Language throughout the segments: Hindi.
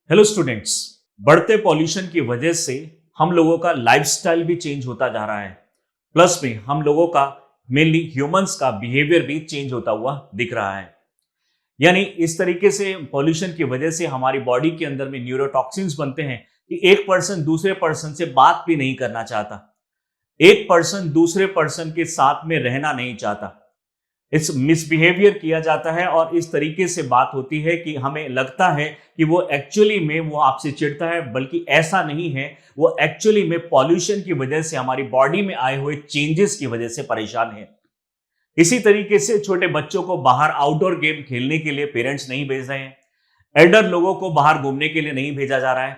Hello students. बढ़ते पॉल्यूशन की वजह से हम लोगों का लाइफस्टाइल भी चेंज होता जा रहा है। प्लस में हम लोगों का मेनली ह्यूमंस का बिहेवियर भी चेंज होता हुआ दिख रहा है। यानी इस तरीके से पॉल्यूशन की वजह से हमारी बॉडी के अंदर में न्यूरोटॉक्सिन्स बनते हैं कि एक पर्सन दूसरे पर्सन से बात भी नहीं करना चाहता, एक पर्सन दूसरे पर्सन के साथ में रहना नहीं चाहता। इस मिसबिहेवियर किया जाता है और इस तरीके से बात होती है कि हमें लगता है कि वो एक्चुअली में वो आपसे चिढ़ता है, बल्कि ऐसा नहीं है। वो एक्चुअली में पॉल्यूशन की वजह से हमारी बॉडी में आए हुए चेंजेस की वजह से परेशान है। इसी तरीके से छोटे बच्चों को बाहर आउटडोर गेम खेलने के लिए पेरेंट्स नहीं भेज रहे हैं, एल्डर लोगों को बाहर घूमने के लिए नहीं भेजा जा रहा है।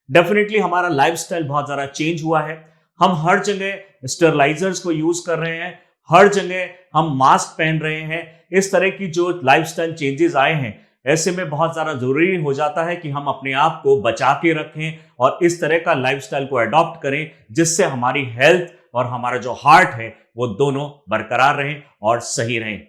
डेफिनेटली हमारा लाइफस्टाइल बहुत ज्यादा चेंज हुआ है। हम हर जगह स्टरलाइजर्स को यूज कर रहे हैं, हर जगह हम मास्क पहन रहे हैं। इस तरह की जो लाइफस्टाइल चेंजेस आए हैं, ऐसे में बहुत ज्यादा जरूरी हो जाता है कि हम अपने आप को बचा के रखें और इस तरह का लाइफस्टाइल को अडॉप्ट करें जिससे हमारी हेल्थ और हमारा जो हार्ट है वो दोनों बरकरार रहें और सही रहें।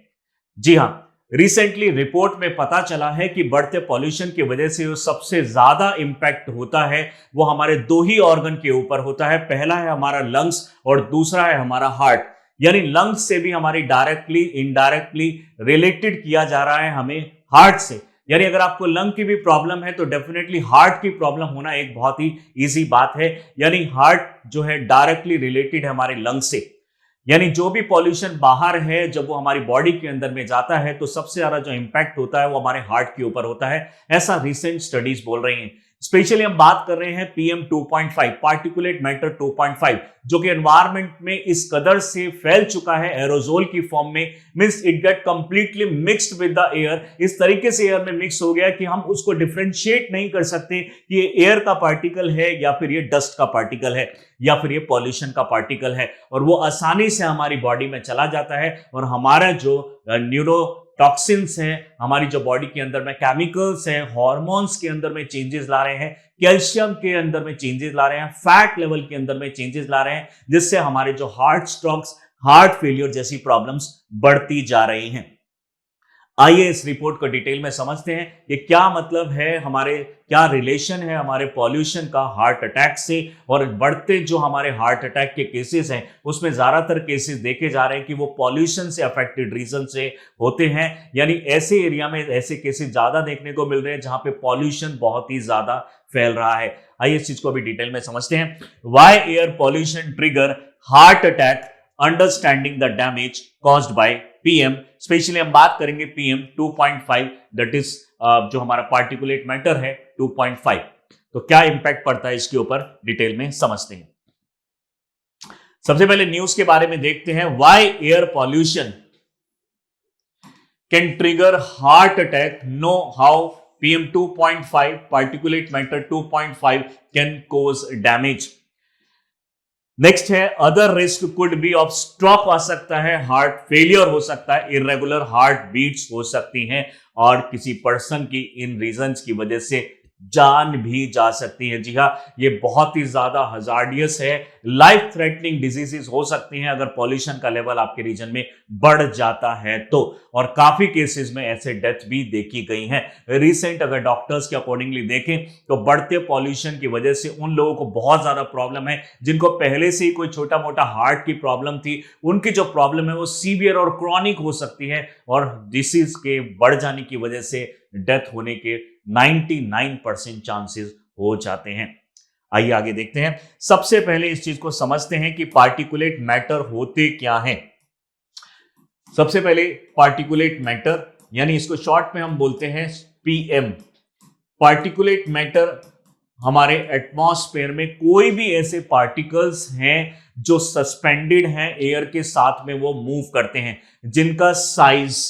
जी हाँ, रिसेंटली रिपोर्ट में पता चला है कि बढ़ते पॉल्यूशन की वजह से जो सबसे ज्यादा इंपैक्ट होता है वो हमारे दो ही ऑर्गन के ऊपर होता है। पहला है हमारा लंग्स और दूसरा है हमारा हार्ट। यानी लंग्स से भी हमारी डायरेक्टली इनडायरेक्टली रिलेटेड किया जा रहा है हमें हार्ट से। यानी अगर आपको लंग की भी प्रॉब्लम है तो डेफिनेटली हार्ट की प्रॉब्लम होना एक बहुत ही इजी बात है। यानी हार्ट जो है डायरेक्टली रिलेटेड है हमारे लंग से। यानी जो भी पॉल्यूशन बाहर है जब वो हमारी बॉडी के अंदर में जाता है तो सबसे ज्यादा जो इंपैक्ट होता है वो हमारे हार्ट के ऊपर होता है, ऐसा रिसेंट स्टडीज बोल रही हैं। स्पेशली हम बात कर रहे हैं पीएम 2.5, पार्टिकुलेट मैटर 2.5, जो कि एनवायरमेंट में इस कदर से फैल चुका है एरोजोल की फॉर्म में। Means it get completely mixed with the air. इस तरीके से एयर में मिक्स हो गया कि हम उसको डिफरेंशिएट नहीं कर सकते कि ये एयर का पार्टिकल है या फिर ये डस्ट का पार्टिकल है या फिर ये पॉल्यूशन का पार्टिकल है। और वो आसानी से हमारी बॉडी में चला जाता है और हमारा जो न्यूरो टॉक्सिन्स हैं, हमारी जो बॉडी के अंदर में केमिकल्स हैं, हार्मोन्स के अंदर में चेंजेस ला रहे हैं, कैल्शियम के अंदर में चेंजेस ला रहे हैं, फैट लेवल के अंदर में चेंजेस ला रहे हैं, जिससे हमारे जो हार्ट स्ट्रोक्स, हार्ट फेलियर जैसी प्रॉब्लम्स बढ़ती जा रही हैं। आइए इस रिपोर्ट को डिटेल में समझते हैं कि क्या मतलब है, हमारे क्या रिलेशन है हमारे पॉल्यूशन का हार्ट अटैक से। और बढ़ते जो हमारे हार्ट अटैक के केसेस हैं उसमें ज्यादातर केसेस देखे जा रहे हैं कि वो पॉल्यूशन से अफेक्टेड रीजन से होते हैं। यानी ऐसे एरिया में ऐसे केसेस ज्यादा देखने को मिल रहे हैं जहां पे पॉल्यूशन बहुत ही ज्यादा फैल रहा है। आइए इस चीज को भी डिटेल में समझते हैं। Why air pollution trigger heart attack, understanding the damage caused by PM. Specially हम बात करेंगे पीएम 2.5, दैट इज जो हमारा पार्टिकुलेट मैटर है 2.5। तो क्या इंपैक्ट पड़ता है इसके ऊपर डिटेल में समझते हैं। सबसे पहले न्यूज के बारे में देखते हैं। Why air pollution can trigger heart attack, know how PM 2.5 particulate matter 2.5 can cause damage. Next है other risk could be of stroke आ सकता है, हार्ट फेलियर हो सकता है, इरेगुलर हार्ट बीट्स हो सकती हैं और किसी पर्सन की इन रीजंस की वजह से जान भी जा सकती है। जी हाँ, ये बहुत ही ज्यादा हजार्डियस है, लाइफ थ्रेटनिंग डिजीजेस हो सकती हैं अगर पॉल्यूशन का लेवल आपके रीजन में बढ़ जाता है तो। और काफी केसेस में ऐसे डेथ भी देखी गई हैं रिसेंट। अगर डॉक्टर्स के अकॉर्डिंगली देखें तो बढ़ते पॉल्यूशन की वजह से उन लोगों को बहुत ज्यादा प्रॉब्लम है जिनको पहले से ही कोई छोटा मोटा हार्ट की प्रॉब्लम थी, उनकी जो प्रॉब्लम है वो सीवियर और क्रॉनिक हो सकती है और डिसीज के बढ़ जाने की वजह से डेथ होने के 99% चांसेस हो जाते हैं। आइए आगे देखते हैं। सबसे पहले इस चीज को समझते हैं कि पार्टिकुलेट मैटर होते क्या हैं। सबसे पहले पार्टिकुलेट मैटर यानी इसको शॉर्ट में हम बोलते हैं पीएम। पार्टिकुलेट मैटर हमारे एटमॉस्फेयर में कोई भी ऐसे पार्टिकल्स हैं जो सस्पेंडेड हैं एयर के साथ में, वो मूव करते हैं, जिनका साइज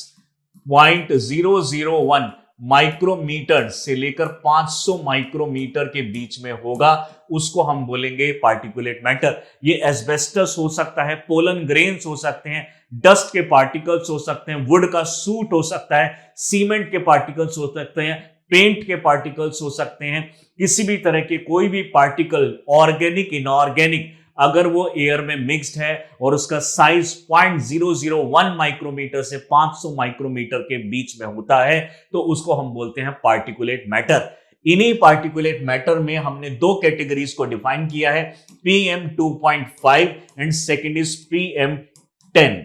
0.001 माइक्रोमीटर से लेकर 500 माइक्रोमीटर के बीच में होगा, उसको हम बोलेंगे पार्टिकुलेट मैटर। ये एस्बेस्टस हो सकता है, पोलन ग्रेन्स हो सकते हैं, डस्ट के पार्टिकल्स हो सकते हैं, वुड का सूट हो सकता है, सीमेंट के पार्टिकल्स हो सकते हैं, पेंट के पार्टिकल्स हो सकते हैं। किसी भी तरह के कोई भी पार्टिकल, ऑर्गेनिक इनऑर्गेनिक, अगर वो एयर में मिक्स्ड है और उसका साइज 0.001 माइक्रोमीटर से 500 माइक्रोमीटर के बीच में होता है तो उसको हम बोलते हैं पार्टिकुलेट मैटर। इन्हीं पार्टिकुलेट मैटर में हमने दो कैटेगरीज को डिफाइन किया है, PM2.5 and second is PM10।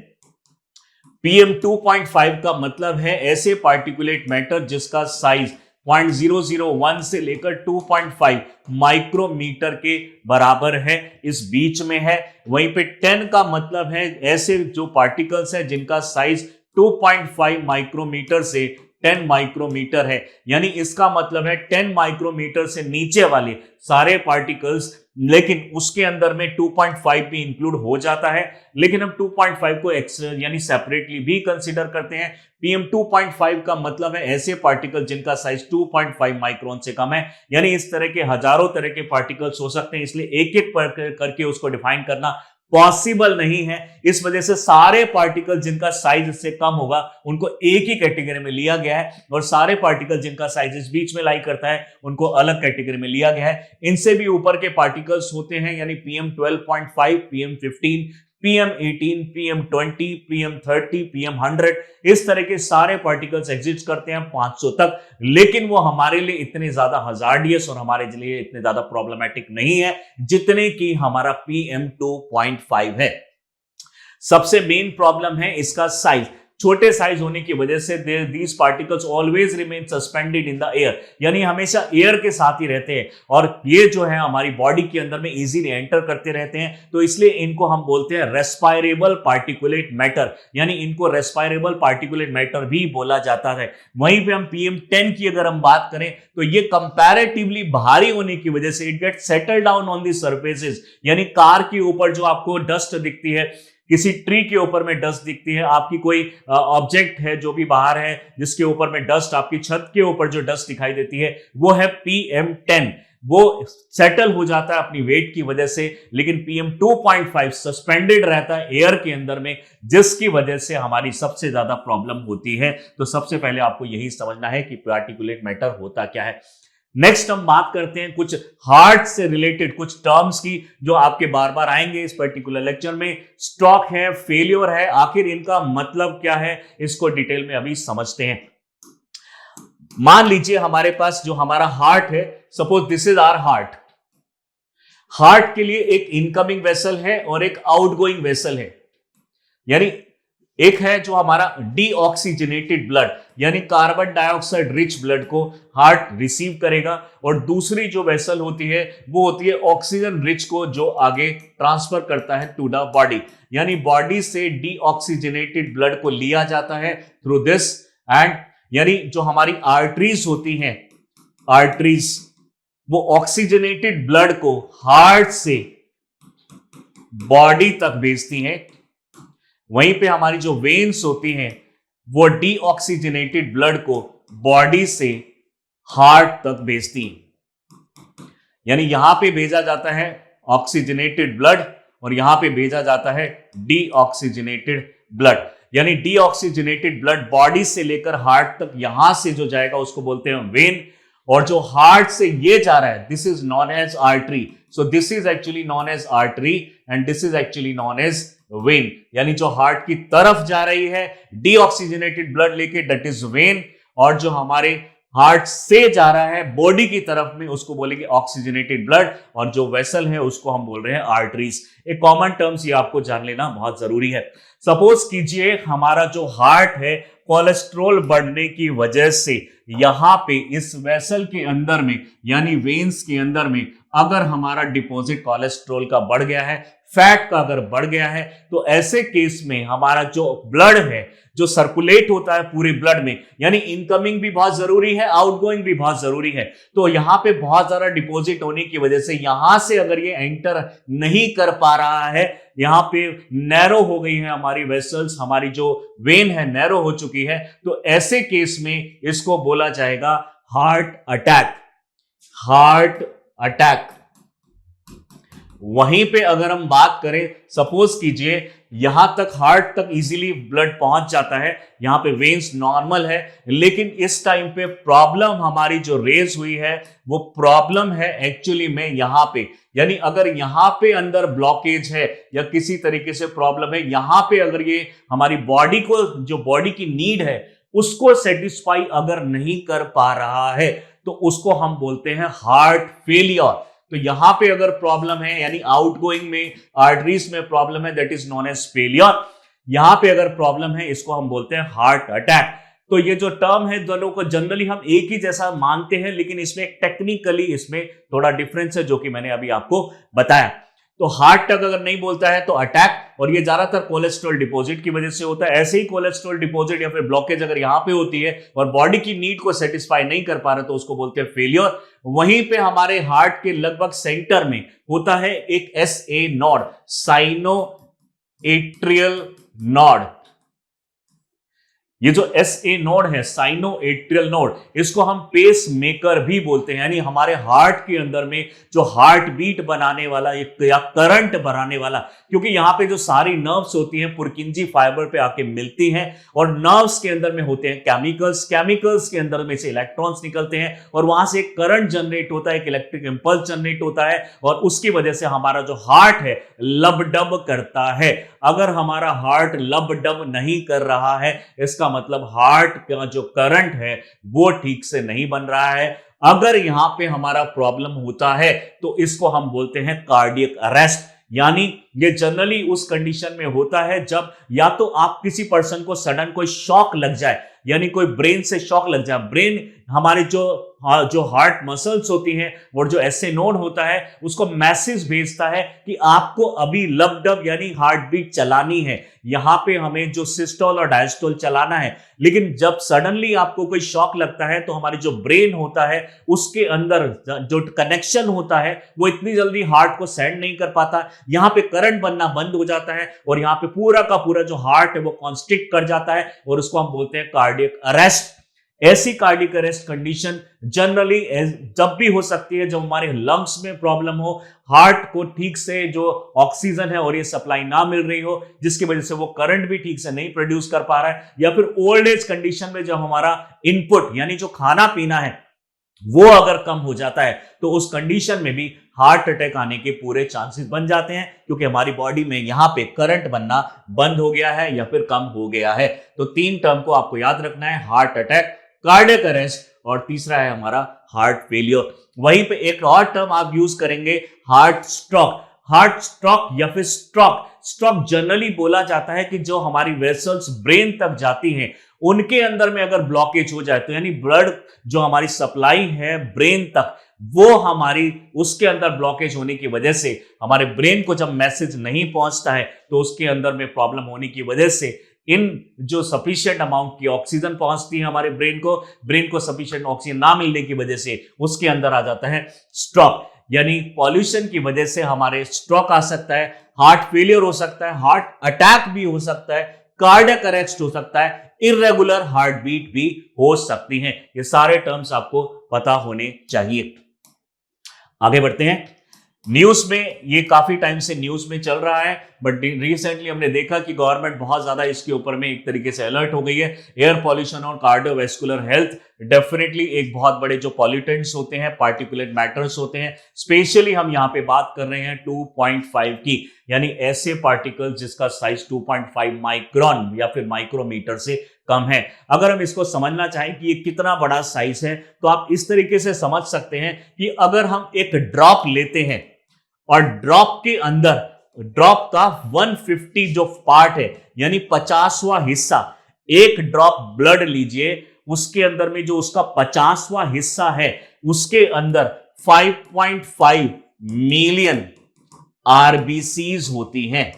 PM2.5 का मतलब है ऐसे पार्टिकुलेट मैटर जिसका साइज 0.001 से लेकर 2.5 माइक्रोमीटर के बराबर है, इस बीच में है। वहीं पे 10 का मतलब है ऐसे जो पार्टिकल्स हैं जिनका साइज 2.5 माइक्रोमीटर से 10 माइक्रोमीटर है, यानी इसका मतलब है 10 माइक्रोमीटर से नीचे वाले सारे पार्टिकल्स, लेकिन उसके अंदर में 2.5 भी इंक्लूड हो जाता है, लेकिन हम 2.5 को यानी सेपरेटली भी कंसीडर करते हैं। PM2.5 का मतलब है ऐसे पार्टिकल जिनका साइज 2.5 माइक्रोन से कम है, यानी इस तरह के हजारों तरह के पार्टिकल्स हो सकते हैं, इसलिए एक एक करके उसको डिफाइन करना पॉसिबल नहीं है। इस वजह से सारे पार्टिकल जिनका साइज इससे कम होगा उनको एक ही कैटेगरी में लिया गया है, और सारे पार्टिकल जिनका साइज इस बीच में लाई करता है उनको अलग कैटेगरी में लिया गया है। इनसे भी ऊपर के पार्टिकल्स होते हैं, यानी PM12.5, PM15, PM18, PM20, PM30, PM100, इस तरह के सारे पार्टिकल्स एग्जिस्ट करते हैं 500 तक, लेकिन वो हमारे लिए इतने ज्यादा हजार्डियस और हमारे लिए इतने ज्यादा प्रॉब्लमैटिक नहीं है जितने की हमारा PM2.5 है। सबसे मेन प्रॉब्लम है इसका साइज। छोटे साइज होने की वजह से these particles always remain suspended in the air, यानी हमेशा एयर के साथ ही रहते हैं, और ये जो है हमारी बॉडी के अंदर में इजीली एंटर करते रहते हैं, तो इसलिए इनको हम बोलते हैं रेस्पायरेबल पार्टिकुलेट मैटर, यानी इनको रेस्पायरेबल पार्टिकुलेट मैटर भी बोला जाता है। वहीं पे हम PM10 की अगर हम बात करें तो ये कंपैरेटिवली भारी होने की वजह से it get settle down on the surfaces, यानी कार के ऊपर जो आपको डस्ट दिखती है, किसी ट्री के ऊपर में डस्ट दिखती है, आपकी कोई ऑब्जेक्ट है जो भी बाहर है जिसके ऊपर में डस्ट, आपकी छत के ऊपर जो डस्ट दिखाई देती है वो है PM10, वो सेटल हो जाता है अपनी वेट की वजह से, लेकिन PM2.5 सस्पेंडेड रहता है एयर के अंदर में, जिसकी वजह से हमारी सबसे ज्यादा प्रॉब्लम होती है। तो सबसे पहले आपको यही समझना है कि पार्टिकुलेट मैटर होता क्या है। नेक्स्ट हम बात करते हैं कुछ हार्ट से रिलेटेड कुछ टर्म्स की जो आपके बार बार आएंगे इस पर्टिकुलर लेक्चर में। स्ट्रोक है, फेलियर है, आखिर इनका मतलब क्या है, इसको डिटेल में अभी समझते हैं। मान लीजिए हमारे पास जो हमारा हार्ट है, suppose this is our heart. Heart के लिए एक इनकमिंग वेसल है और एक आउटगोइंग वेसल है, यानी एक है जो हमारा डीऑक्सीजनेटेड ब्लड, यानी कार्बन डाइऑक्साइड रिच ब्लड को हार्ट रिसीव करेगा, और दूसरी जो वेसल होती है वो होती है ऑक्सीजन रिच को, जो आगे ट्रांसफर करता है टू द बॉडी, यानी बॉडी से डीऑक्सीजनेटेड ब्लड को लिया जाता है थ्रू दिस एंड, यानी जो हमारी आर्टरीज होती हैं, आर्टरीज वो ऑक्सीजनेटेड ब्लड को हार्ट से बॉडी तक भेजती हैं। वहीं पे हमारी जो वेन्स होती हैं वो डीऑक्सीजनेटेड ब्लड को बॉडी से हार्ट तक भेजती हैं, यानी यहां पे भेजा जाता है ऑक्सीजनेटेड ब्लड और यहां पे भेजा जाता है डीऑक्सीजनेटेड ब्लड, यानी डीऑक्सीजनेटेड ब्लड बॉडी से लेकर हार्ट तक यहां से जो जाएगा उसको बोलते हैं वेन, और जो हार्ट से ये जा रहा है this is known as artery. So this is actually known as artery and this is actually known as vein, यानी जो हार्ट की तरफ जा रही है डीऑक्सीजनेटेड ब्लड लेके दैट इज वेन, और जो हमारे हार्ट से जा रहा है बॉडी की तरफ में उसको बोलेंगे ऑक्सीजनेटेड ब्लड, और जो वेसल है उसको हम बोल रहे हैं आर्टरीज। एक कॉमन टर्म्स ये आपको जान लेना बहुत जरूरी है। सपोज कीजिए हमारा जो हार्ट है कोलेस्ट्रॉल बढ़ने की वजह से यहां पे इस वेसल के अंदर में यानी वेन्स के अंदर में अगर हमारा डिपॉजिट कोलेस्ट्रॉल का बढ़ गया है, फैट का अगर बढ़ गया है, तो ऐसे केस में हमारा जो ब्लड है जो सर्कुलेट होता है पूरे ब्लड में, यानी इनकमिंग भी बहुत जरूरी है, आउटगोइंग भी बहुत जरूरी है, तो यहां पे बहुत ज्यादा डिपॉजिट होने की वजह से यहां से अगर ये एंटर नहीं कर पा रहा है, यहां पे नैरो हो गई है हमारी वेसल्स, हमारी जो वेन है नैरो हो चुकी है, तो ऐसे केस में इसको बोला जाएगा हार्ट अटैक। Heart attack. वहीं पे अगर हम बात करें, सपोज कीजिए यहां तक हार्ट तक इजीली ब्लड पहुंच जाता है, यहां पे वेन्स नॉर्मल है, लेकिन इस टाइम पे प्रॉब्लम हमारी जो रेज हुई है वो प्रॉब्लम है एक्चुअली में यहां पे, यानी अगर यहां पे अंदर ब्लॉकेज है या किसी तरीके से प्रॉब्लम है, यहां पे अगर ये हमारी बॉडी को जो बॉडी की नीड है उसको सेटिस्फाई अगर नहीं कर पा रहा है, तो उसको हम बोलते हैं हार्ट फेलियर। तो यहां पे अगर प्रॉब्लम है यानी आउटगोइंग में आर्टरीज में प्रॉब्लम है, that is known as failure. यहां पे अगर प्रॉब्लम है इसको हम बोलते हैं हार्ट अटैक। तो ये जो टर्म है दोनों को जनरली हम एक ही जैसा मानते हैं, लेकिन इसमें टेक्निकली इसमें थोड़ा डिफरेंस है जो कि मैंने अभी आपको बताया। तो हार्ट अटैक अगर नहीं बोलता है तो अटैक, और ये ज्यादातर कोलेस्ट्रॉल डिपॉजिट की वजह से होता है। ऐसे ही कोलेस्ट्रॉल डिपॉजिट या फिर ब्लॉकेज अगर यहां पे होती है और बॉडी की नीड को सेटिस्फाई नहीं कर पा रहे तो उसको बोलते हैं फेलियर। वहीं पे हमारे हार्ट के लगभग सेंटर में होता है एक SA node, cyano atrial node. ये जो SA नोड है, साइनो एट्रियल नोड, इसको हम पेस मेकर भी बोलते हैं, यानी हमारे हार्ट के अंदर में जो हार्ट बीट बनाने वाला या करंट बनाने वाला, क्योंकि यहां पे जो सारी नर्व्स होती हैं पुरकिंजी फाइबर पे आके मिलती हैं और नर्व्स के अंदर में होते हैं केमिकल्स, केमिकल्स के अंदर में से इलेक्ट्रॉन्स निकलते हैं और वहां से एक करंट जनरेट होता है, एक इलेक्ट्रिक इंपल्स जनरेट होता है और उसकी वजह से हमारा जो हार्ट है लब-डब करता है। अगर हमारा हार्ट लब-डब नहीं कर रहा है इसका मतलब हार्ट का जो करंट है वो ठीक से नहीं बन रहा है। अगर यहां पे हमारा प्रॉब्लम होता है तो इसको हम बोलते हैं कार्डियक अरेस्ट। यानी ये जनरली उस कंडीशन में होता है जब या तो आप किसी पर्सन को सडन कोई शॉक लग जाए, यानी कोई ब्रेन से शॉक लग जाए। ब्रेन हमारे जो हार्ट मसल्स होती हैं और जो SA नोड होता है उसको मैसेज भेजता है कि आपको अभी लब-डब यानी हार्ट बीट चलानी है, यहां पे हमें जो सिस्टोल और डायस्टोल चलाना है। लेकिन जब सडनली आपको कोई शॉक लगता है तो हमारी जो ब्रेन होता है उसके अंदर जो कनेक्शन होता है वो इतनी जल्दी हार्ट को सेंड नहीं कर पाता, यहां पे करंट बनना बंद हो जाता है और यहां पे पूरा का पूरा जो हार्ट है वो कॉन्स्ट्रिक्ट कर जाता है और उसको हम बोलते हैं कार्डियक अरेस्ट। ऐसी कार्डियक अरेस्ट कंडीशन जनरली जब भी हो सकती है जब हमारे लंग्स में प्रॉब्लम हो, हार्ट को ठीक से जो ऑक्सीजन है और ये सप्लाई ना मिल रही हो जिसकी वजह से वो करंट भी ठीक से नहीं प्रोड्यूस कर पा रहा है, या फिर ओल्ड एज कंडीशन में जब हमारा इनपुट यानी जो खाना पीना है वो अगर कम हो जाता है तो उस कंडीशन में भी हार्ट अटैक आने के पूरे चांसेस बन जाते हैं, क्योंकि हमारी बॉडी में यहां पे करंट बनना बंद हो गया है या फिर कम हो गया है। तो 3 टर्म को आपको याद रखना है, हार्ट अटैक, कार्डियक अरेस्ट और तीसरा है हमारा हार्ट फेलियर। वहीं पे एक और टर्म आप यूज करेंगे, हार्ट स्ट्रोक। हार्ट स्ट्रोक या फिर स्ट्रोक, स्ट्रोक जनरली बोला जाता है कि जो हमारी वेसल्स ब्रेन तक जाती हैं उनके अंदर में अगर ब्लॉकेज हो जाए तो यानी ब्लड जो हमारी सप्लाई है ब्रेन तक वो हमारी उसके अंदर ब्लॉकेज होने की वजह से हमारे ब्रेन को जब मैसेज नहीं पहुंचता है तो उसके अंदर में प्रॉब्लम होने की वजह से इन जो सफिशिएंट अमाउंट की ऑक्सीजन पहुंचती है हमारे ब्रेन को सफिशिएंट ऑक्सीजन ना मिलने की वजह से उसके अंदर आ जाता है स्ट्रोक। यानी पॉल्यूशन की वजह से हमारे स्ट्रोक आ सकता है, हार्ट फेलियर हो सकता है, हार्ट अटैक भी हो सकता है, कार्डियक अरेस्ट हो सकता है, इर्रेगुलर हार्ट बीट भी हो सकती है। ये सारे टर्म्स आपको पता होने चाहिए। आगे बढ़ते हैं। न्यूज में ये काफी टाइम से न्यूज में चल रहा है, बट रिसेंटली हमने देखा कि गवर्नमेंट बहुत ज्यादा इसके ऊपर में एक तरीके से अलर्ट हो गई है। एयर पॉल्यूशन और कार्डियोवैस्कुलर हेल्थ डेफिनेटली एक बहुत बड़े जो पॉल्यूटेंट्स होते हैं, पार्टिकुलेट मैटर्स होते हैं, स्पेशली हम यहाँ पे बात कर रहे हैं 2.5 की, यानी ऐसे पार्टिकल्स जिसका साइज 2.5 माइक्रोन या फिर माइक्रोमीटर से कम है। अगर हम इसको समझना चाहें कि ये कितना बड़ा साइज है तो आप इस तरीके से समझ सकते हैं कि अगर हम एक ड्रॉप लेते हैं और ड्रॉप के अंदर ड्रॉप का 150 जो पार्ट है यानी 50वां हिस्सा, एक ड्रॉप ब्लड लीजिए उसके अंदर में जो उसका 50वां हिस्सा है उसके अंदर 5.5 मिलियन RBCs होती हैं।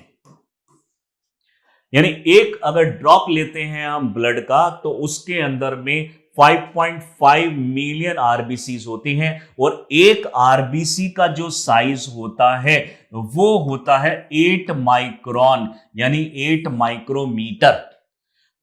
यानी एक अगर ड्रॉप लेते हैं हम ब्लड का तो उसके अंदर में 5.5 मिलियन RBCs होती हैं और एक RBC का जो साइज होता है वो होता है 8 माइक्रोन यानी 8 माइक्रोमीटर।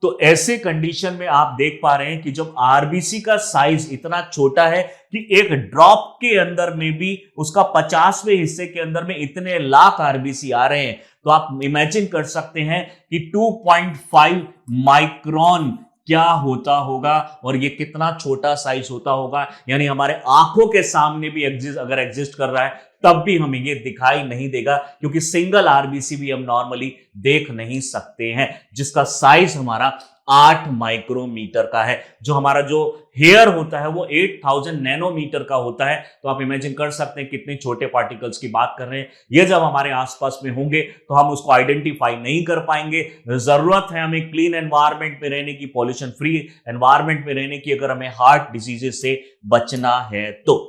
तो ऐसे कंडीशन में आप देख पा रहे हैं कि जब RBC का साइज इतना छोटा है कि एक ड्रॉप के अंदर में भी उसका 50वें हिस्से के अंदर में इतने लाख RBC आ रहे हैं, तो आप इमेजिन कर सकते हैं कि 2.5 माइक्रोन क्या होता होगा और ये कितना छोटा साइज होता होगा। यानी हमारे आंखों के सामने भी अगर एग्जिस्ट कर रहा है तब भी हमें ये दिखाई नहीं देगा, क्योंकि सिंगल RBC भी हम नॉर्मली देख नहीं सकते हैं जिसका साइज हमारा 8 माइक्रोमीटर का है। जो हमारा जो हेयर होता है वो 8000 नैनोमीटर का होता है। तो आप इमेजिन कर सकते हैं कितने छोटे पार्टिकल्स की बात कर रहे हैं। ये जब हमारे आसपास में होंगे तो हम उसको आइडेंटिफाई नहीं कर पाएंगे। जरूरत है हमें क्लीन एनवायरनमेंट में रहने की, पॉल्यूशन फ्री एनवायरनमेंट में रहने की, अगर हमें हार्ट डिजीजेस से बचना है तो।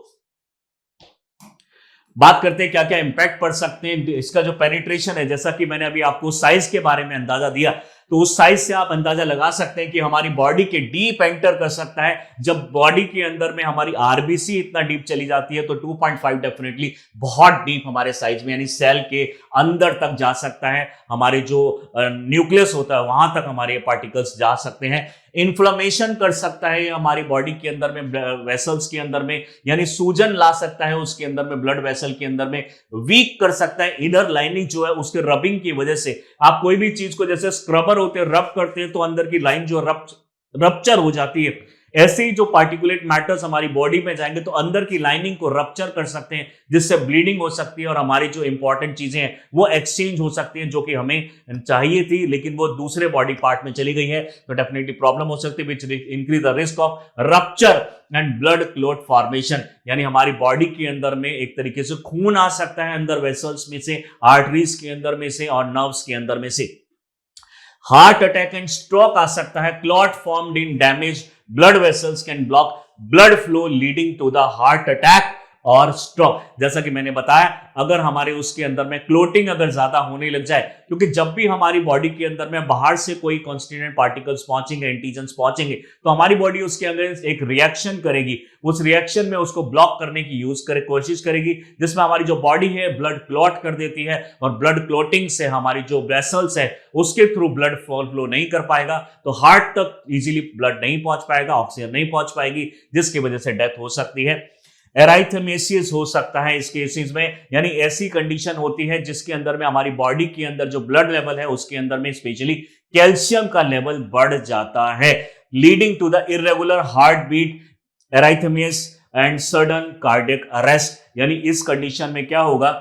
बात करते हैं क्या क्या इंपैक्ट पड़ सकते हैं। इसका जो पेनिट्रेशन है, जैसा कि मैंने अभी आपको साइज के बारे में अंदाजा दिया, तो उस साइज से आप अंदाजा लगा सकते हैं कि हमारी बॉडी के डीप एंटर कर सकता है। जब बॉडी के अंदर में हमारी आरबीसी इतना डीप चली जाती है तो 2.5 डेफिनेटली बहुत डीप हमारे साइज में, यानी सेल के अंदर तक जा सकता है। हमारे जो न्यूक्लियस होता है वहां तक हमारे पार्टिकल्स जा सकते हैं। इन्फ्लेमेशन कर सकता है हमारी बॉडी के अंदर में, वेसल्स के अंदर में, यानी सूजन ला सकता है उसके अंदर में, ब्लड वेसल के अंदर में। वीक कर सकता है इनर लाइनिंग जो है उसके रबिंग की वजह से। आप कोई भी चीज को जैसे स्क्रबर होते हैं, रब करते हैं तो अंदर की लाइन जो रप्चर हो जाती है। ऐसे ही जो पार्टिकुलेट मैटर्स हमारी बॉडी में जाएंगे तो अंदर की लाइनिंग को रप्चर कर सकते हैं, जिससे ब्लीडिंग हो सकती है और हमारी जो इंपॉर्टेंट चीजें हैं वो एक्सचेंज हो सकती हैं, जो कि हमें चाहिए थी लेकिन वो दूसरे बॉडी पार्ट में चली गई है। तो डेफिनेटली प्रॉब्लम हो सकती है, which increase the risk of rupture and blood clot formation. यानी हमारी बॉडी के अंदर में एक तरीके से खून आ सकता है अंदर वेसल्स में से, आर्टरीज के अंदर में से और नर्व्स के अंदर में से। हार्ट अटैक एंड स्ट्रोक आ सकता है। Clot formed in damage blood vessels can block blood flow leading to the heart attack और स्ट्रोक। जैसा कि मैंने बताया, अगर हमारे उसके अंदर में क्लोटिंग अगर ज्यादा होने लग जाए, क्योंकि जब भी हमारी बॉडी के अंदर में बाहर से कोई कॉन्स्टिट्यूएंट पार्टिकल्स पहुंचेंगे, एंटीजन्स पहुंचेंगे, तो हमारी बॉडी उसके अंदर एक रिएक्शन करेगी। उस रिएक्शन में उसको ब्लॉक करने की कोशिश करेगी, जिसमें हमारी जो बॉडी है ब्लड क्लॉट कर देती है और ब्लड क्लॉटिंग से हमारी जो वेसल्स है उसके थ्रू ब्लड फ्लो नहीं कर पाएगा, तो हार्ट तक इजीली ब्लड नहीं पहुंच पाएगा, ऑक्सीजन नहीं पहुंच पाएगी, जिसकी वजह से डेथ हो सकती है। एराइथमेसिस हो सकता है इस केसेस में, यानी ऐसी कंडीशन होती है जिसके अंदर में हमारी बॉडी के अंदर जो ब्लड लेवल है उसके अंदर में स्पेशली कैल्शियम का लेवल बढ़ जाता है, leading to the irregular heart beat, arrhythmias and sudden cardiac arrest. यानी इस कंडीशन में क्या होगा,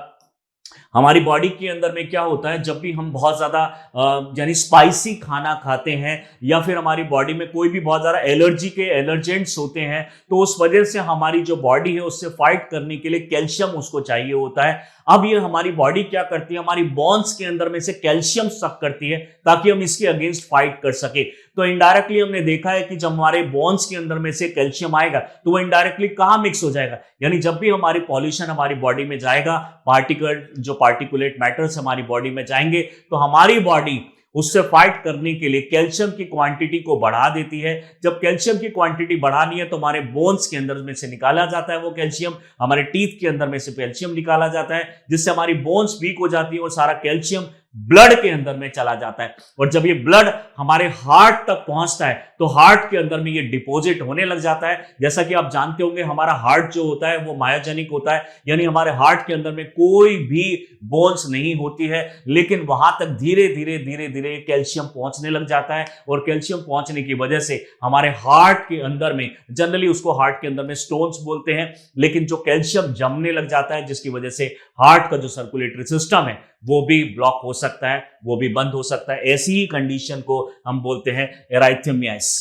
हमारी बॉडी के अंदर में क्या होता है, जब भी हम बहुत ज्यादा यानी स्पाइसी खाना खाते हैं या फिर हमारी बॉडी में कोई भी बहुत ज्यादा एलर्जी के एलर्जेंट्स होते हैं, तो उस वजह से हमारी जो बॉडी है उससे फाइट करने के लिए कैल्शियम उसको चाहिए होता है। अब ये हमारी बॉडी क्या करती है, हमारी बोन्स के अंदर में से कैल्शियम सक करती है ताकि हम इसके अगेंस्ट फाइट कर सके। तो इनडायरेक्टली हमने देखा है कि जब हमारे बोन्स के अंदर में से कैल्शियम आएगा तो वो इनडायरेक्टली कहां मिक्स हो जाएगा, यानी जब भी हमारी पॉल्यूशन हमारी बॉडी में जाएगा, पार्टिकुलेट मैटर्स हमारी बॉडी में जाएंगे, तो हमारी बॉडी उससे फाइट करने के लिए कैल्शियम की क्वांटिटी को बढ़ा देती है। जब कैल्शियम की क्वांटिटी बढ़ानी है तो हमारे बोन्स के अंदर में से निकाला जाता है वो कैल्शियम, हमारे टीथ के अंदर में से कैल्शियम निकाला जाता है, जिससे हमारी बोन्स वीक हो जाती है और सारा कैल्शियम ब्लड के अंदर में चला जाता है। और जब ये ब्लड हमारे हार्ट तक पहुंचता है तो हार्ट के अंदर में ये डिपॉजिट होने लग जाता है। जैसा कि आप जानते होंगे, हमारा हार्ट जो होता है वो मायोजेनिक होता है, यानी हमारे हार्ट के अंदर में कोई भी बोन्स नहीं होती है, लेकिन वहां तक धीरे धीरे कैल्शियम पहुंचने लग जाता है। और कैल्शियम पहुंचने की वजह से हमारे हार्ट के अंदर में, जनरली उसको हार्ट के अंदर में स्टोन्स बोलते हैं, लेकिन जो कैल्शियम जमने लग जाता है जिसकी वजह से हार्ट का जो सर्कुलेटरी सिस्टम है वो भी ब्लॉक हो सकता है, वो भी बंद हो सकता है। ऐसी ही कंडीशन को हम बोलते हैं एराइथमियास।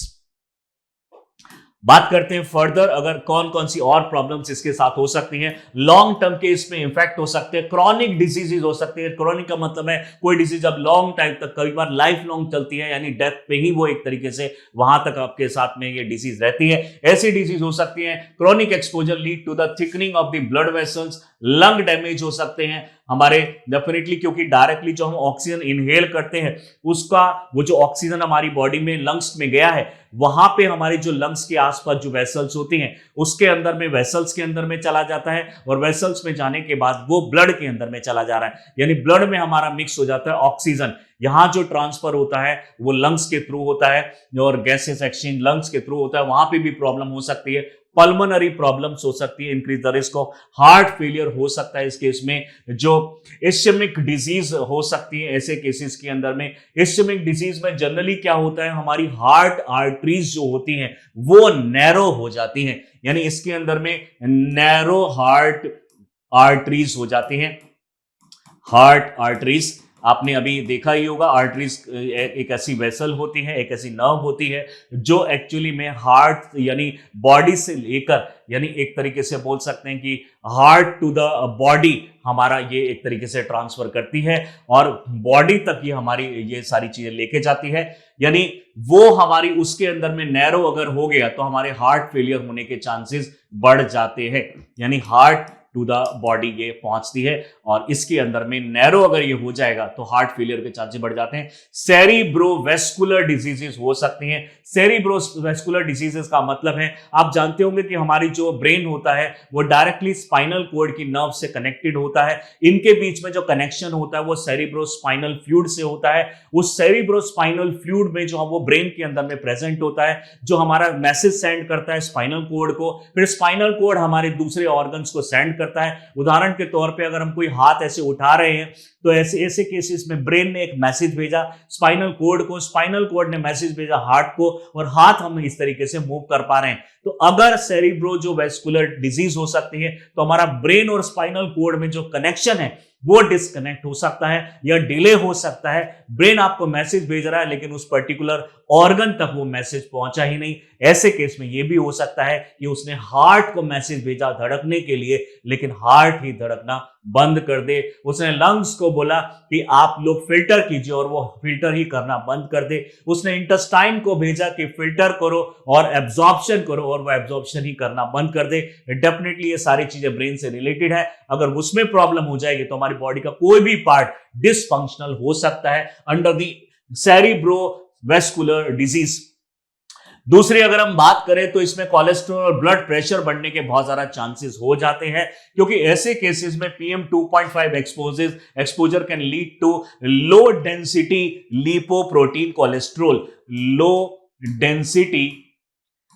बात करते हैं फर्दर, अगर कौन कौन सी और प्रॉब्लम्स इसके साथ हो सकती हैं। लॉन्ग टर्म के इसमें इफेक्ट हो सकते हैं, क्रॉनिक डिजीजेज हो सकते हैं। क्रॉनिक का मतलब है कोई डिजीज अब लॉन्ग टाइम तक, कई बार लाइफ लॉन्ग चलती है, यानी डेथ पे ही वो एक तरीके से वहां तक आपके साथ में ये डिजीज रहती है। ऐसी डिजीज हो सकती है। Chronic exposure lead to the thickening of the blood vessels, lung damage हो सकते हैं हमारे, डेफिनेटली, क्योंकि डायरेक्टली जो हम ऑक्सीजन इनहेल करते हैं उसका वो जो ऑक्सीजन हमारी बॉडी में लंग्स में गया है, वहां पे हमारी जो लंग्स के आसपास जो वेसल्स होती हैं उसके अंदर में, वेसल्स के अंदर में चला जाता है और वेसल्स में जाने के बाद वो ब्लड के अंदर में चला जा रहा है, यानी ब्लड में हमारा मिक्स हो जाता है ऑक्सीजन। यहां जो ट्रांसफर होता है वो लंग्स के थ्रू होता है और गैसेस एक्सचेंज लंग्स के थ्रू होता है, वहां पे भी प्रॉब्लम हो सकती है। पल्मोनरी प्रॉब्लम्स हो सकती है, increase the risk of heart failure हो सकता है इस केस में। जो इस्केमिक डिजीज हो सकती है ऐसे केसेस के अंदर में। इस्केमिक डिजीज में जनरली क्या होता है, हमारी हार्ट आर्टरीज जो होती हैं वो नैरो हो जाती हैं, यानी इसके अंदर में नैरो हार्ट आर्टरीज हो जाती हैं, हार्ट आर्टरीज। आपने अभी देखा ही होगा, आर्टरीज एक ऐसी वेसल होती है, एक ऐसी नर्व होती है जो एक्चुअली में हार्ट यानी बॉडी से लेकर, यानी एक तरीके से बोल सकते हैं कि हार्ट टू द बॉडी हमारा ये एक तरीके से ट्रांसफर करती है और बॉडी तक ये हमारी ये सारी चीजें लेके जाती है। यानी वो हमारी उसके अंदर में नैरो अगर हो गया तो हमारे हार्ट फेलियर होने के चांसेस बढ़ जाते हैं। यानी हार्ट टू द बॉडी ये पहुंचती है और इसके अंदर में नैरो अगर ये हो जाएगा तो हार्ट फेलियर के चांसेस बढ़ जाते हैं। सेरिब्रोवेस्कुलर डिजीजेस हो सकती हैं। सेरिब्रोवेस्कुलर डिजीजेस का मतलब है, आप जानते होंगे कि हमारी जो ब्रेन होता है वो डायरेक्टली स्पाइनल कोड की नर्व से कनेक्टेड होता है। इनके बीच में जो कनेक्शन होता है वो सेरिब्रोस्पाइनल फ्लूइड से होता है। उस सेरिब्रोस्पाइनल फ्लूइड में जो वो ब्रेन के अंदर में प्रेजेंट होता है, जो हमारा मैसेज सेंड करता है स्पाइनल कोड को, फिर स्पाइनल कोड हमारे दूसरे ऑर्गन्स को सेंड करता है। उदाहरण के तौर पे अगर हम कोई हाथ ऐसे उठा रहे हैं तो ऐसे ऐसे केसेस में ब्रेन ने एक मैसेज भेजा स्पाइनल कोड को, स्पाइनल कोड ने मैसेज भेजा हार्ट को और हाथ हम इस तरीके से मूव कर पा रहे हैं। तो अगर सेरिब्रो जो वेस्कुलर डिजीज हो सकती है तो हमारा ब्रेन और स्पाइनल कोड में जो कनेक्शन है वो डिस्कनेक्ट हो सकता है या डिले हो सकता है। ब्रेन आपको मैसेज भेज रहा है लेकिन उस पर्टिकुलर ऑर्गन तक वो मैसेज पहुंचा ही नहीं। ऐसे केस में ये भी हो सकता है कि उसने हार्ट को मैसेज भेजा धड़कने के लिए लेकिन हार्ट ही धड़कना बंद कर दे। उसने लंग्स को बोला कि आप लोग फिल्टर कीजिए और वो फिल्टर ही करना बंद कर दे। उसने इंटेस्टाइन को भेजा कि फिल्टर करो और एब्जॉर्प्शन करो और वो एब्जॉर्प्शन ही करना बंद कर दे। डेफिनेटली ये सारी चीजें ब्रेन से रिलेटेड है। अगर उसमें प्रॉब्लम हो जाएगी तो हमारी बॉडी का कोई भी पार्ट डिसफंक्शनल हो सकता है अंडर द सेरिब्रोवेस्कुलर डिजीज। दूसरी अगर हम बात करें तो इसमें कोलेस्ट्रॉल और ब्लड प्रेशर बढ़ने के बहुत ज्यादा चांसेस हो जाते हैं, क्योंकि ऐसे केसेस में PM 2.5 exposure can lead to low density lipoprotein cholesterol. Low density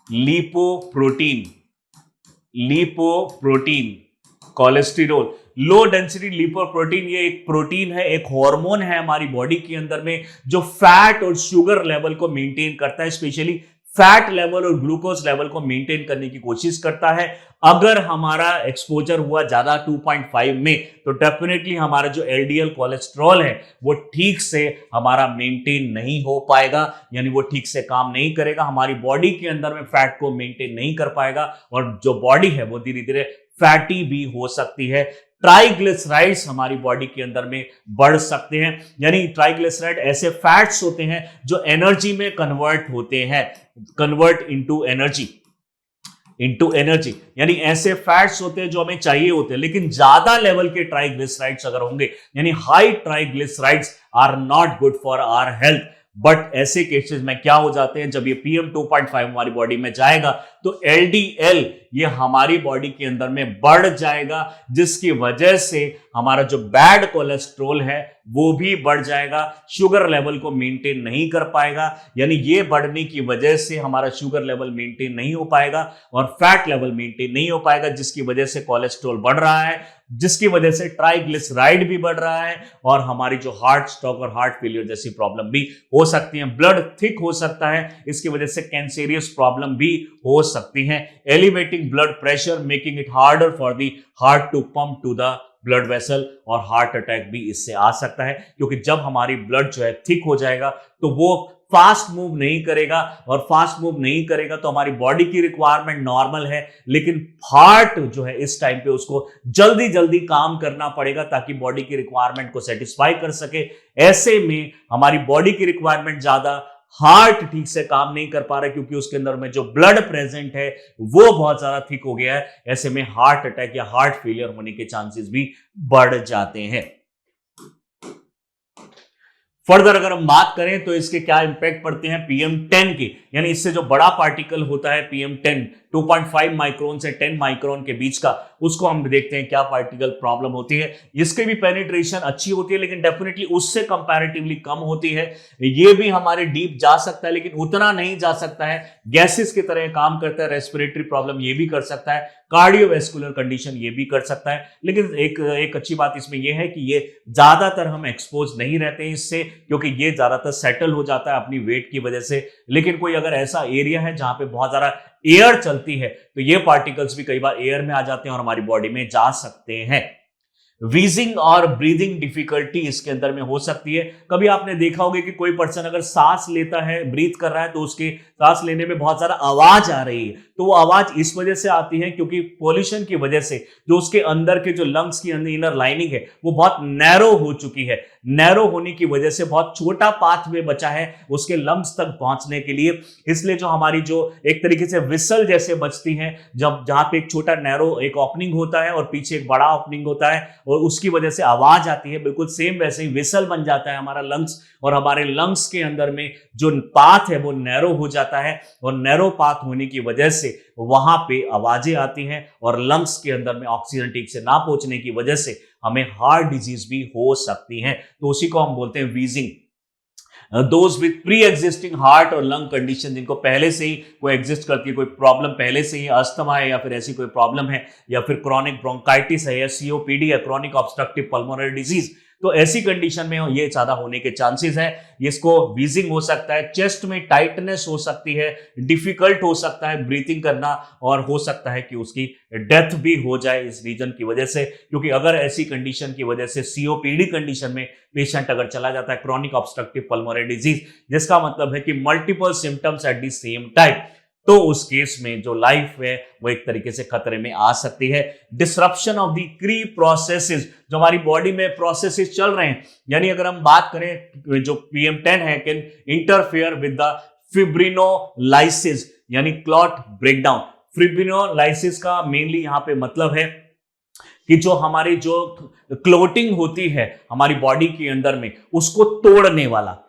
lipoprotein cholesterol. Low density lipoprotein ये एक प्रोटीन है, एक हार्मोन है हमारी बॉडी के अंदर में जो फैट और शुगर लेवल को मेंटेन करता है, स्पेशली फैट लेवल और ग्लूकोज लेवल को मेंटेन करने की कोशिश करता है। अगर हमारा एक्सपोजर हुआ ज्यादा 2.5 में तो डेफिनेटली हमारा जो LDL कोलेस्ट्रॉल है वो ठीक से हमारा मेंटेन नहीं हो पाएगा, यानी वो ठीक से काम नहीं करेगा, हमारी बॉडी के अंदर में फैट को मेंटेन नहीं कर पाएगा और जो बॉडी है वो धीरे धीरे फैटी भी हो सकती है। ट्राइग्लिसराइड्स हमारी बॉडी के अंदर में बढ़ सकते हैं, यानी ट्राइग्लिसराइड ऐसे फैट्स होते हैं जो एनर्जी में कन्वर्ट होते हैं, कन्वर्ट इनटू एनर्जी, यानी ऐसे फैट्स होते हैं जो हमें चाहिए होते हैं। लेकिन ज्यादा लेवल के ट्राइग्लिसराइड्स अगर होंगे, यानी high triglycerides are not good for our health. But ऐसे केसेस में क्या हो जाते हैं, जब ये PM 2.5 हमारी बॉडी में जाएगा तो LDL ये हमारी बॉडी के अंदर में बढ़ जाएगा, जिसकी वजह से हमारा जो बैड कोलेस्ट्रॉल है वो भी बढ़ जाएगा, शुगर लेवल को मेंटेन नहीं कर पाएगा, यानी ये बढ़ने की वजह से हमारा शुगर लेवल मेंटेन नहीं हो पाएगा और फैट लेवल मेंटेन नहीं हो पाएगा, जिसकी वजह से कोलेस्ट्रॉल बढ़ रहा है, जिसकी वजह से ट्राइग्लिसराइड भी बढ़ रहा है और हमारी जो हार्ट स्ट्रोक और हार्ट फेलियर जैसी प्रॉब्लम भी हो सकती है। ब्लड थिक हो सकता है, इसकी वजह से कैंसरियस प्रॉब्लम भी हो सकती है। Elevating blood pressure making it harder for the heart to pump to the blood vessel और हार्ट अटैक भी इससे आ सकता है, क्योंकि जब हमारी ब्लड जो है थिक हो जाएगा तो वो फास्ट मूव नहीं करेगा और फास्ट मूव नहीं करेगा तो हमारी बॉडी की रिक्वायरमेंट नॉर्मल है, लेकिन हार्ट जो है इस टाइम पे उसको जल्दी जल्दी काम करना पड़ेगा ताकि बॉडी की रिक्वायरमेंट को सेटिस्फाई कर सके। ऐसे में हमारी बॉडी की रिक्वायरमेंट ज्यादा, हार्ट ठीक से काम नहीं कर पा रहा है क्योंकि उसके अंदर में जो ब्लड प्रेजेंट है वो बहुत ज्यादा थिक हो गया है। ऐसे में हार्ट अटैक या हार्ट फेलियर होने के चांसेस भी बढ़ जाते हैं। फर्दर अगर हम बात करें तो इसके क्या इंपैक्ट पड़ते हैं PM10 के, यानी इससे जो बड़ा पार्टिकल होता है PM10 2.5 माइक्रोन से 10 माइक्रोन के बीच का, उसको हम देखते हैं क्या पार्टिकल प्रॉब्लम होती है। इसके भी पेनिट्रेशन अच्छी होती है लेकिन डेफिनेटली उससे कंपैरेटिवली कम होती है। ये भी हमारे डीप जा सकता है लेकिन उतना नहीं जा सकता है, गैसेस की तरह काम करता है। रेस्पिरेटरी प्रॉब्लम ये भी कर सकता है, कार्डियोवैस्कुलर कंडीशन ये भी कर सकता है। लेकिन एक अच्छी बात इसमें यह है कि ये ज्यादातर हम एक्सपोज नहीं रहते हैं इससे, क्योंकि ये ज्यादातर सेटल हो जाता है अपनी वेट की वजह से। लेकिन कोई अगर ऐसा एरिया है जहां पे बहुत ज्यादा एयर चलती है तो ये पार्टिकल्स भी कई बार एयर में आ जाते हैं और हमारी बॉडी में जा सकते हैं। वीजिंग और ब्रीदिंग डिफिकल्टी इसके अंदर में हो सकती है। कभी आपने देखा होगा कि कोई पर्सन अगर सांस लेता है, ब्रीथ कर रहा है, तो उसके सांस लेने में बहुत सारा आवाज आ रही है। तो वो आवाज इस वजह से आती है क्योंकि पोल्यूशन की वजह से जो उसके अंदर के जो लंग्स की इनर लाइनिंग है वो बहुत नैरो हो चुकी है। नैरो होने की वजह से बहुत छोटा पाथ में बचा है उसके लंग्स तक पहुंचने के लिए। इसलिए जो हमारी जो एक तरीके से विसल जैसे बचती हैं, जब जहां पे एक छोटा नैरो एक ओपनिंग होता है और पीछे एक बड़ा ओपनिंग होता है और उसकी वजह से आवाज आती है, बिल्कुल सेम वैसे ही विसल बन जाता है हमारा लंग्स। और हमारे लंग्स के अंदर में जो पाथ है वो नैरो हो जाता है और नैरो पाथ होने की वजह से वहां पे आवाजें आती हैं और लंग्स के अंदर में ऑक्सीजन ठीक से ना पहुंचने की वजह से हमें हार्ट डिजीज भी हो सकती है। तो उसी को हम बोलते हैं wheezing. Those with pre existing heart और लंग कंडीशन, जिनको पहले से ही कोई एग्जिस्ट करती है, कोई प्रॉब्लम पहले से ही, अस्थमा है या फिर ऐसी कोई प्रॉब्लम है या फिर क्रॉनिक ब्रोंकाइटिस है या सीओपीडी है, क्रॉनिक ऑब्स्ट्रक्टिव पल्मोनरी डिजीज, तो ऐसी कंडीशन में ये ज्यादा होने के चांसेस है। इसको वीजिंग हो सकता है, चेस्ट में टाइटनेस हो सकती है, डिफिकल्ट हो सकता है ब्रीथिंग करना और हो सकता है कि उसकी डेथ भी हो जाए इस रीजन की वजह से। क्योंकि अगर ऐसी कंडीशन की वजह से सीओपीडी कंडीशन में पेशेंट अगर चला जाता है, क्रॉनिक ऑब्स्ट्रक्टिव पल्मोनरी डिजीज, जिसका मतलब है कि multiple symptoms at the same time, तो उस केस में जो लाइफ है वो एक तरीके से खतरे में आ सकती है। डिसरप्शन ऑफ द क्री प्रोसेसेस, जो हमारी बॉडी में प्रोसेसेस चल रहे हैं, यानी अगर हम बात करें जो PM10 है, कैन इंटरफेयर विद द फिब्रिनोलाइसिस यानी क्लॉट ब्रेकडाउन। फिब्रिनोलाइसिस का मेनली यहां पे मतलब है कि जो हमारी जो क्लोटिंग होती है हमारी बॉडी के अंदर में, उसको तोड़ने वाला,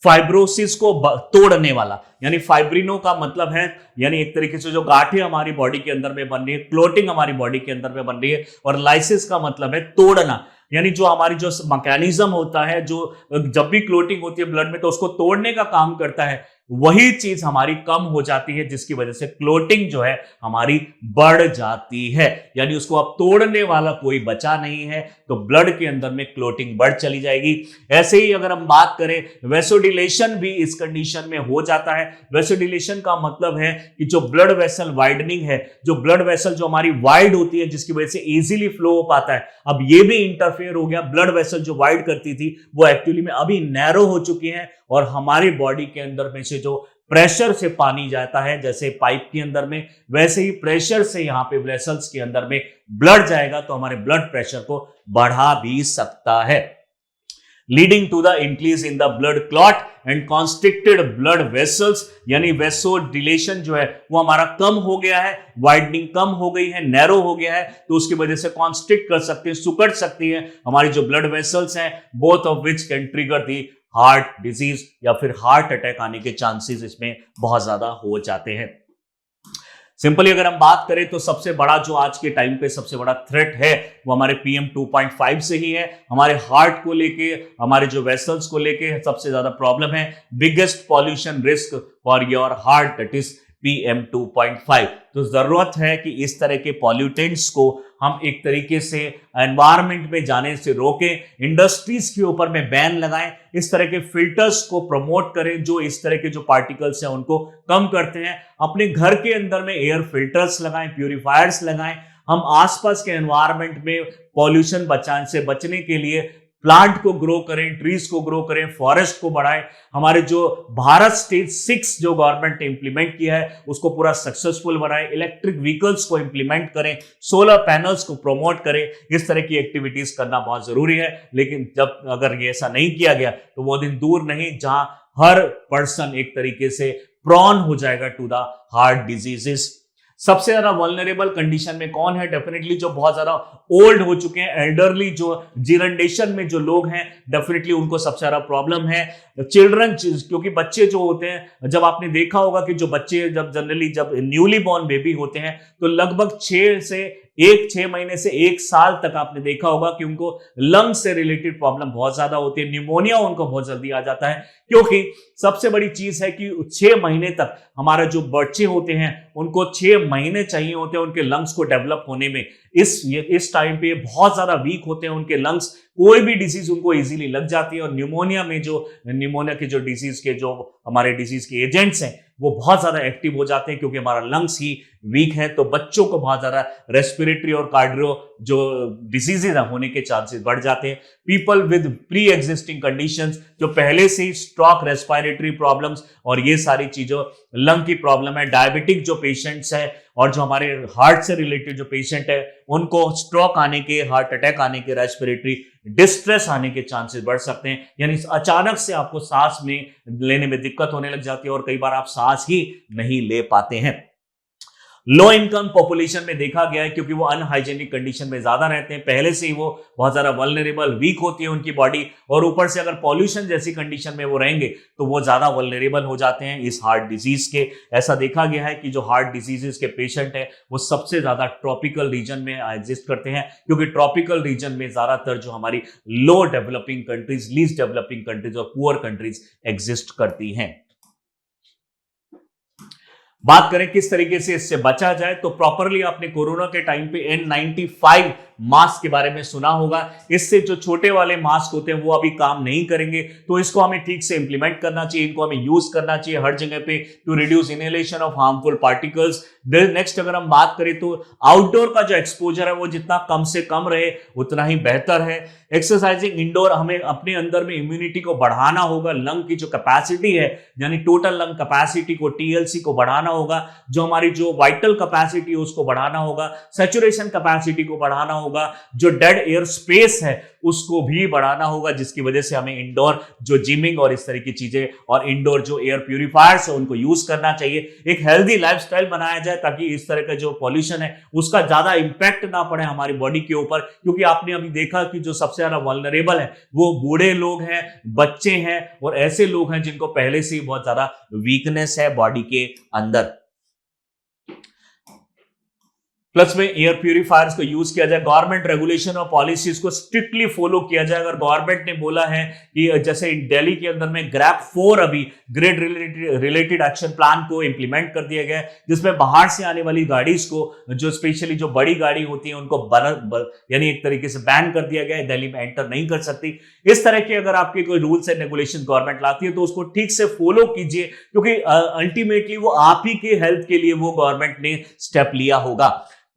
फाइब्रोसिस को तोड़ने वाला, यानी फाइब्रिनो का मतलब है यानी एक तरीके से जो गांठें हमारी बॉडी के अंदर में बन रही है, क्लोटिंग हमारी बॉडी के अंदर में बन रही है, और लाइसिस का मतलब है तोड़ना, यानी जो हमारी जो मैकेनिज्म होता है, जो जब भी क्लोटिंग होती है ब्लड में तो उसको तोड़ने का काम करता है, वही चीज हमारी कम हो जाती है, जिसकी वजह से क्लोटिंग जो है हमारी बढ़ जाती है। यानी उसको अब तोड़ने वाला कोई बचा नहीं है, तो ब्लड के अंदर में क्लोटिंग बढ़ चली जाएगी। ऐसे ही अगर हम बात करें वेसोडिलेशन भी इस कंडीशन में हो जाता है। वेसोडिलेशन का मतलब है कि जो ब्लड वेसल वाइडनिंग है, जो ब्लड वेसल जो हमारी वाइड होती है जिसकी वजह से इजीली फ्लो हो पाता है, अब ये भी इंटरफेयर हो गया। ब्लड वेसल जो वाइड करती थी वो एक्चुअली में अभी नैरो हो चुकी है और हमारी बॉडी के अंदर में से जो प्रेशर से पानी जाता है जैसे पाइप के अंदर में, वैसे ही प्रेशर से यहां पे वेसल्स के अंदर में ब्लड जाएगा तो हमारे ब्लड प्रेशर को बढ़ा भी सकता है, leading to the increase in the blood clot and constricted blood vessels, यानी वेसोडिलेशन जो है वो हमारा कम हो गया है, वाइडनिंग कम हो गई है, नैरो हो गया है, तो उसकी वजह से कॉन्स्ट्रिक्ट कर सकते हैं, सुकड़ सकती है हमारी जो ब्लड वेसल्स हैं, both of which can trigger the heart disease या फिर हार्ट अटैक आने के चांसेस इसमें बहुत ज्यादा हो जाते हैं। सिंपली अगर हम बात करें तो सबसे बड़ा जो आज के टाइम पे सबसे बड़ा थ्रेट है वो हमारे PM 2.5 से ही है। हमारे हार्ट को लेके, हमारे जो वेसल्स को लेके सबसे ज्यादा प्रॉब्लम है। Biggest pollution risk for your heart that is PM 2.5। तो जरूरत है कि इस तरह के पॉल्यूटेंट्स को हम एक तरीके से एनवायरमेंट में जाने से रोकें, इंडस्ट्रीज के ऊपर में बैन लगाएं, इस तरह के फिल्टर्स को प्रमोट करें जो इस तरह के जो पार्टिकल्स हैं उनको कम करते हैं। अपने घर के अंदर में एयर फिल्टर्स लगाएं, प्यूरिफायर्स लगाएं। हम आसपास के एनवायरनमेंट में पॉल्यूशन बचने के लिए प्लांट को ग्रो करें, ट्रीज को ग्रो करें, फॉरेस्ट को बढ़ाएं। हमारे जो भारत स्टेज 6 जो गवर्नमेंट ने इंप्लीमेंट किया है उसको पूरा सक्सेसफुल बनाएं, इलेक्ट्रिक व्हीकल्स को इंप्लीमेंट करें, सोलर पैनल्स को प्रमोट करें। इस तरह की एक्टिविटीज करना बहुत जरूरी है। लेकिन जब अगर ये ऐसा नहीं किया गया तो वो दिन दूर नहीं जहां हर पर्सन एक तरीके से प्रॉन हो जाएगा टू द हार्ट डिजीजेस। सबसे ज्यादा वल्नरेबल कंडीशन में कौन है? डेफिनेटली जो बहुत ज्यादा ओल्ड हो चुके हैं, एल्डरली, जो जीरेंडेशन में जो लोग हैं, डेफिनेटली उनको सबसे ज्यादा प्रॉब्लम है। चिल्ड्रन, क्योंकि बच्चे जो होते हैं, जब आपने देखा होगा कि जो बच्चे जब जनरली जब न्यूली बॉर्न बेबी होते हैं तो लगभग 6 महीने से 1 साल तक आपने देखा होगा कि उनको लंग्स से रिलेटेड प्रॉब्लम बहुत ज्यादा होती है, निमोनिया उनको बहुत जल्दी आ जाता है। क्योंकि सबसे बड़ी चीज है कि 6 महीने तक हमारे जो बच्चे होते हैं उनको 6 महीने चाहिए होते हैं उनके लंग्स को डेवलप होने में। इस टाइम पे बहुत ज्यादा वीक होते हैं उनके लंग्स, कोई भी डिजीज उनको इजीली लग जाती है। और न्यूमोनिया के जो डिजीज के जो हमारे डिजीज के एजेंट्स हैं वो बहुत ज्यादा एक्टिव हो जाते हैं, क्योंकि हमारा लंग्स ही वीक है। तो बच्चों को बहुत ज्यादा रेस्पिरेटरी और कार्डियो जो डिजीजेज होने के चांसेस बढ़ जाते हैं। People with pre existing conditions, जो पहले से ही स्ट्रोक, रेस्पिरेटरी प्रॉब्लम्स और ये सारी चीजों, लंग की प्रॉब्लम है, डायबिटिक जो पेशेंट्स है और जो हमारे हार्ट से रिलेटेड जो पेशेंट है उनको स्ट्रोक आने के, हार्ट अटैक आने के, रेस्पिरेटरी डिस्ट्रेस आने के चांसेस बढ़ सकते हैं। यानी अचानक से आपको सांस में लेने में दिक्कत होने लग जाती है और कई बार आप सांस ही नहीं ले पाते हैं। लो इनकम पॉपुलेशन में देखा गया है, क्योंकि वो अनहाइजेनिक कंडीशन में ज्यादा रहते हैं, पहले से ही वो बहुत ज्यादा वल्नरेबल, वीक होती है उनकी बॉडी, और ऊपर से अगर पॉल्यूशन जैसी कंडीशन में वो रहेंगे तो वो ज्यादा वल्नरेबल हो जाते हैं इस हार्ट डिजीज के। ऐसा देखा गया है कि जो हार्ट डिजीजेस के पेशेंट है वो सबसे ज्यादा ट्रॉपिकल रीजन में एग्जिस्ट करते हैं, क्योंकि ट्रॉपिकल रीजन में ज्यादातर जो हमारी low developing countries, least developing countries और पुअर कंट्रीज एग्जिस्ट करती हैं। बात करें किस तरीके से इससे बचा जाए, तो प्रॉपरली आपने कोरोना के टाइम पे N95 मास्क के बारे में सुना होगा। इससे जो छोटे वाले मास्क होते हैं वो अभी काम नहीं करेंगे, तो इसको हमें ठीक से इंप्लीमेंट करना चाहिए, इनको हमें यूज करना चाहिए हर जगह पे to reduce inhalation of harmful particles. Next अगर हम बात करें तो आउटडोर का जो एक्सपोजर है वो जितना कम से कम रहे उतना ही बेहतर है। एक्सरसाइजिंग इंडोर, हमें अपने अंदर में इम्यूनिटी को बढ़ाना होगा, लंग की जो कैपेसिटी है यानी टोटल लंग कैपेसिटी को, TLC को बढ़ाना होगा, जो हमारी जो वाइटल कैपेसिटी है उसको बढ़ाना होगा, सैचुरेशन कैपेसिटी को बढ़ाना होगा, जो डेड एयर स्पेस है उसको भी बढ़ाना होगा, जिसकी वजह से हमें इंडोर जो जिमिंग और इस तरह की चीजें और इंडोर जो एयर प्यूरिफायर्स है उनको यूज करना चाहिए। एक हेल्दी लाइफस्टाइल बनाया जाए ताकि इस तरह का जो पॉल्यूशन है उसका ज्यादा इंपैक्ट ना पड़े हमारी बॉडी के ऊपर, क्योंकि आपने अभी देखा कि जो सबसे ज्यादा वल्नरेबल है वो बूढ़े लोग हैं, बच्चे हैं और ऐसे लोग हैं जिनको पहले से ही बहुत ज्यादा वीकनेस है बॉडी के अंदर। प्लस में एयर प्यूरिफायर्स को यूज किया जाए, गवर्नमेंट रेगुलेशन और पॉलिसीज को स्ट्रिक्टली फॉलो किया जाए। अगर गवर्नमेंट ने बोला है कि जैसे दिल्ली के अंदर में ग्रैप 4 अभी ग्रेड रिलेटेड एक्शन प्लान को इंप्लीमेंट कर दिया गया है, जिसमें बाहर से आने वाली गाड़ीज को, जो स्पेशली जो बड़ी गाड़ी होती है उनको यानी एक तरीके से बैन कर दिया गया है, दिल्ली में एंटर नहीं कर सकती। इस तरह के अगर आपके कोई रूल्स एंड रेगुलेशन गवर्नमेंट लाती है तो उसको ठीक से फॉलो कीजिए, क्योंकि अल्टीमेटली वो आप ही के हेल्थ के लिए वो गवर्नमेंट ने स्टेप लिया होगा।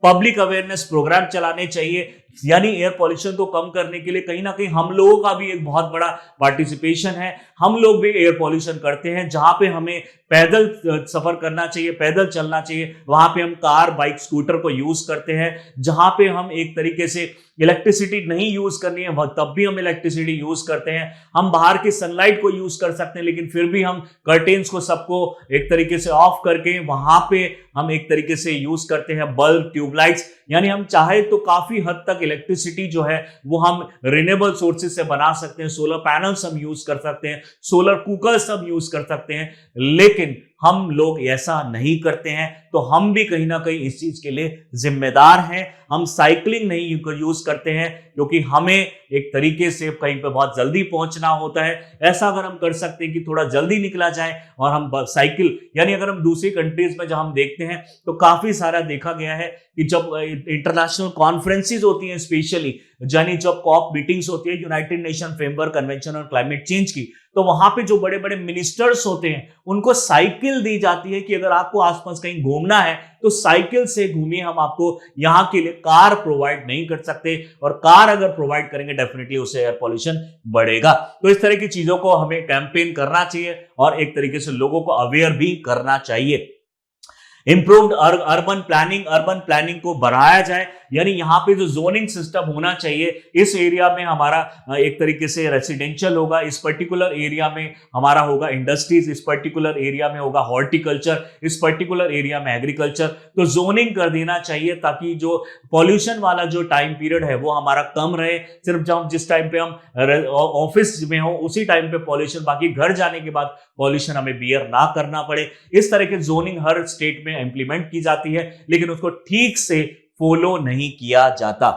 पब्लिक अवेयरनेस प्रोग्राम चलाने चाहिए, यानी एयर पॉल्यूशन को कम करने के लिए कहीं ना कहीं हम लोगों का भी एक बहुत बड़ा पार्टिसिपेशन है। हम लोग भी एयर पॉल्यूशन करते हैं, जहां पे हमें पैदल सफर करना चाहिए, पैदल चलना चाहिए, वहां पे हम कार, बाइक, स्कूटर को यूज करते हैं। जहां पे हम एक तरीके से इलेक्ट्रिसिटी नहीं यूज करनी है तब भी हम इलेक्ट्रिसिटी यूज करते हैं। हम बाहर की सनलाइट को यूज कर सकते हैं, लेकिन फिर भी हम कर्टेन्स को सबको एक तरीके से ऑफ करके वहां पे हम एक तरीके से यूज करते हैं बल्ब, ट्यूबलाइट्स। यानी हम चाहे तो काफी हद तक इलेक्ट्रिसिटी जो है वो हम रिन्यूएबल सोर्सेज से बना सकते हैं, सोलर पैनल्स हम यूज कर सकते हैं, सोलर कुकर्स हम यूज कर सकते हैं, लेकिन हम लोग ऐसा नहीं करते हैं। तो हम भी कहीं ना कहीं इस चीज के लिए जिम्मेदार हैं। हम साइकिलिंग नहीं यूज करते हैं क्योंकि हमें एक तरीके से कहीं पे बहुत जल्दी पहुंचना होता है। ऐसा अगर हम कर सकते हैं कि थोड़ा जल्दी निकला जाए और हम साइकिल, यानी अगर हम दूसरी कंट्रीज में जब हम देखते हैं तो काफी सारा देखा गया है कि जब इंटरनेशनल कॉन्फ्रेंसेस होती हैं, स्पेशली यानी जब कॉप मीटिंग्स होती है, United nation framework convention on climate change की, तो वहां पे जो बड़े बड़े मिनिस्टर्स होते हैं उनको साइकिल दी जाती है कि अगर आपको आसपास कहीं घूमना है तो साइकिल से घूमिए, हम आपको यहां के लिए कार प्रोवाइड नहीं कर सकते, और कार अगर प्रोवाइड करेंगे डेफिनेटली उससे एयर पॉल्यूशन बढ़ेगा। तो इस तरह की चीजों को हमें कैंपेन करना चाहिए और एक तरीके से लोगों को अवेयर भी करना चाहिए। इंप्रूव्ड अर्बन प्लानिंग को बढ़ाया जाए, यानी यहाँ पे जो जोनिंग सिस्टम होना चाहिए, इस एरिया में हमारा एक तरीके से रेसिडेंशियल होगा, इस पर्टिकुलर एरिया में हमारा होगा इंडस्ट्रीज, इस पर्टिकुलर एरिया में होगा हॉर्टिकल्चर, इस पर्टिकुलर एरिया में एग्रीकल्चर। तो जोनिंग कर देना चाहिए ताकि जो पॉल्यूशन वाला जो टाइम पीरियड है वो हमारा कम रहे। सिर्फ जब जिस टाइम पे हम ऑफिस में हो उसी टाइम पे पॉल्यूशन, बाकी घर जाने के बाद पॉल्यूशन हमें बियर ना करना पड़े। इस तरह के जोनिंग हर स्टेट में इंप्लीमेंट की जाती है, लेकिन उसको ठीक से फॉलो नहीं किया जाता।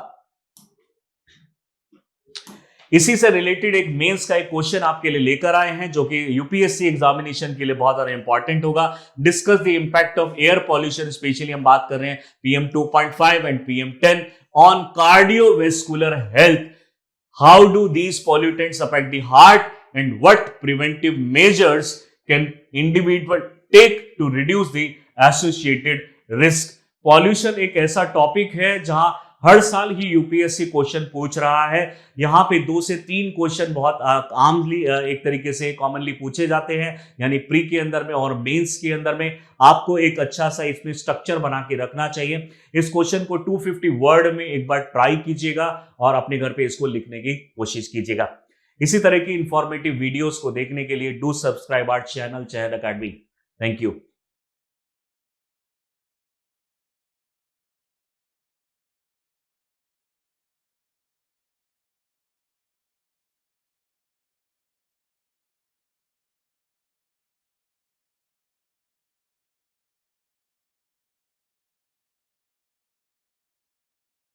इसी से रिलेटेड एक मेंस का एक क्वेश्चन आपके लिए लेकर आए हैं जो कि यूपीएससी एग्जामिनेशन के लिए बहुत ज्यादा इंपॉर्टेंट होगा। Discuss the impact of air pollution, specially हम बात कर रहे हैं PM 2.5 and PM 10 on cardiovascular health. How do these pollutants affect the heart and what preventive measures can individual take to reduce the associated risk? Pollution एक ऐसा टॉपिक है जहां हर साल ही यूपीएससी क्वेश्चन पूछ रहा है। यहां पे 2 से 3 क्वेश्चन बहुत आमली एक तरीके से कॉमनली पूछे जाते हैं, यानी प्री के अंदर में और मेंस के अंदर में। आपको एक अच्छा सा इसमें स्ट्रक्चर बना के रखना चाहिए। इस क्वेश्चन को 250 वर्ड में एक बार ट्राई कीजिएगा और अपने घर पे इसको लिखने की कोशिश कीजिएगा। इसी तरह की इंफॉर्मेटिव वीडियोस को देखने के लिए do subscribe our channel Chahal academy. Thank you.